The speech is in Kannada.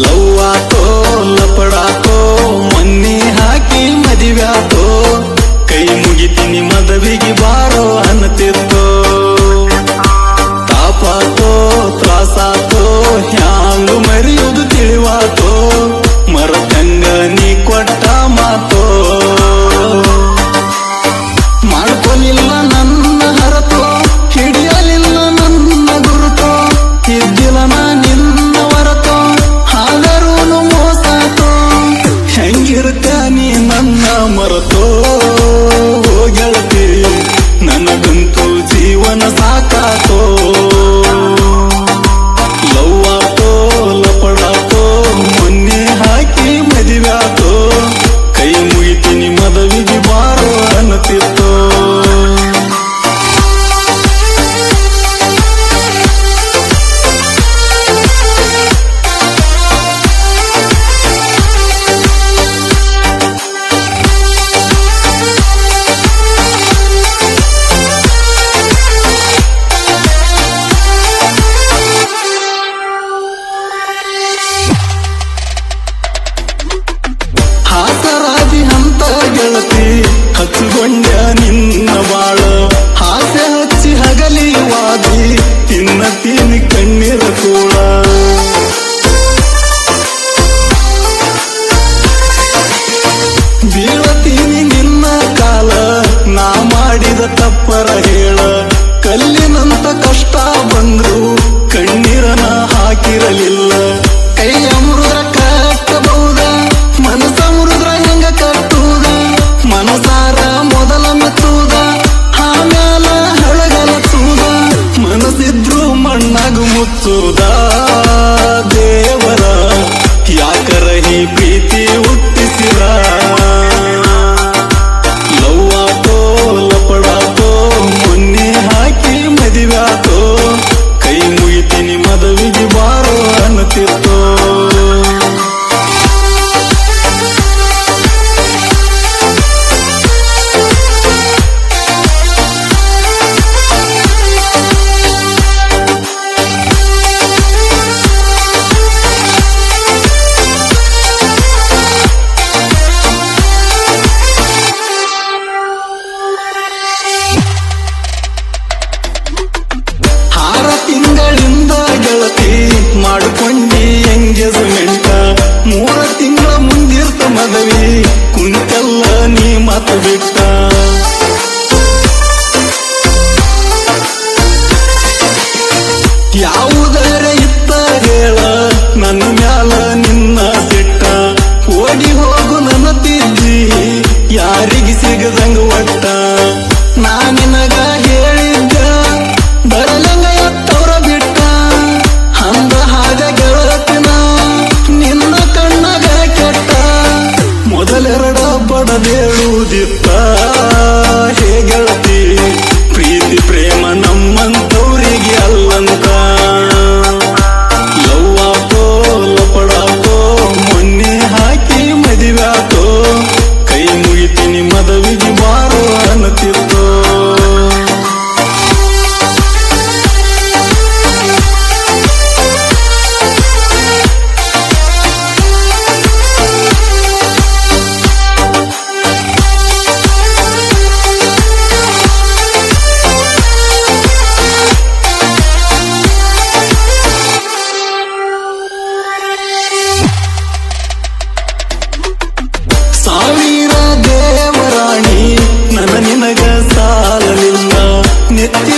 ಲವ್ವಾತೋ ಲಪಡಾತೋ ಮೊನ್ನೆ ಹಾಕಿ ಮದಿವ್ಯಾತೋ ಕೈ ಮುಗಿತೀನಿ ಮದವಿಗೆ ಬಾರೋ ಅನ್ನತಿತ್ತೋ ತಾಪಾತೋ ತ್ರಾಸಾತೋ ಹ್ಯಾಂಗು ಮರಿಯುವುದು ತಿಳಿವಾತೋ ಮರತಂಗ ನೀ ಕೊಟ್ಟ ಮಾತೋ ಮಾಡ್ಕೊಲಿಲ್ಲ ನನ್ನ ಹರತೋ ಹಿಡಿಯಲಿಲ್ಲ ನನ್ನ ಗುರುತೋ ಇದ್ದಿಲ್ಲ ನಾ ನಿನ್ನ ಹೊರತೋ ಆದರೂನು ಮೋಸಾತೋ ಹೆಂಗಿರುತ್ತ ನೀ ನನ್ನ ಮರತೋ ಗೆಳತಿ ನನಗಂತೂ ಜೀವನ ಸಾಕಾತೋ ಲವ್ವಾತೋ ಲಪಡಾತೋ ಮೊನ್ನೆ ಹಾಕಿ ಮದಿವ್ಯಾತೋ ಕೈ ಮುಗಿತೀನಿ ಮದವಿಗೆ ಬಾರೋ ಅನ್ನತಿತ್ತೋ ಹಾಸರಾದಿ ಹಂತ ಗೆಳತಿ ಹಚ್ಚಿಕೊಂಡ ನಿನ್ನ ಬಾಳ ಹಾಸೆ ಹಚ್ಚಿ ಹಗಲಿ ವಾದಿ ತಿನ್ನತೀನಿ ಕಣ್ಣೀರ ಕೂಳ ಬೀಳತೀನಿ ನಿನ್ನ ಕಾಲ ನಾ ಮಾಡಿದ ತಪ್ಪರ ಹೇಳ ಕಲ್ಲಿನಂತ ಕಷ್ಟ ಬಂದ್ರು ಕಣ್ಣೀರನ ಹಾಕಿರಲಿಲ್ಲ ಕೈಯ ಮುರುದ್ರ ಕಟ್ಟಬಹುದ ಮನಸ ಮುರುದ್ರ ಹೆಂಗ ಕಟ್ಟುವುದ ಮನಸಾರ ಮೊದಲ ಮೆತ್ತುವುದ ಆಮ್ಯಾಲ ಹಳಗಲಚ್ಚುವುದ ಮನಸ್ಸಿದ್ರು ಮಣ್ಣಾಗು ಮುಚ್ಚುವುದ ದೇವರ ಯಾಕರ ಈ ಪ್ರೀತಿ ಹುಟ್ಟಿಸಿದ ಲವ್ವಾತೋ ಲಪಡಾತೋ ಮೊನ್ನೆ ಹಾಕಿ ಮದಿವ್ಯಾತೋ ಕೈ ಮುಗಿತೀನಿ ಮದವಿಗೆ ಬಾರೋ ಅನ್ನತಿತ್ತೋ ಮಾಡಿಕೊಂಡಿ ಎಂಗೇಜ್ಮೆಂಟ 3 ತಿಂಗಳ ಮುಂದಿರ್ತ ಮದವಿ ಕುಂತೆಲ್ಲ ನೀ ಮಾತು ಬಿಟ್ಟ ಯಾವುದರ ಇತ್ತ ಹೇಳ ನನ್ನ ಮ್ಯಾಲ ನಿನ್ನ ಸಿಟ್ಟ ಓಡಿ ಹೋಗು ನನ್ನ ತಿದ್ದಿ ಯಾರಿಗೆ ಸಿಗದಂಗ ಒಟ್ಟ ನಾ ನಿನಗ ಹೇಳಿದ್ದ ಬರಲಂಗ ಎತ್ತವ್ರ ಬಿಟ್ಟ ಅಂದ ಹಾಗ ಗೆಳತಿನ ನಿನ್ನ ಕಣ್ಣಗ ಕೆಟ್ಟ ಮೊದಲೆರಡ ಬಡದೇಳುವುದಿತ್ತ ಹೇ ಗೆಳತಿ ಪ್ರೀತಿ ಪ್ರೇಮ ನಮ್ಮಂತವ್ರಿಗೆ ಅಲ್ಲಂತ ಲವ್ವಾತೋ ಲಪಡಾತೋ ಮೊನ್ನೆ ಹಾಕಿ ಮದಿವ್ಯಾತೋ ಕೈ ಮುಗಿತೀನಿ ಮದವಿಗೆ ಬಾರೋ ಅನ್ನತಿತ್ತೋ ಸಾವಿರ ದೇವರಾಣಿ ನನ್ನ ನಿನಗ ಸಾಲಲಿಲ್ಲ ನೆತ್ತಿ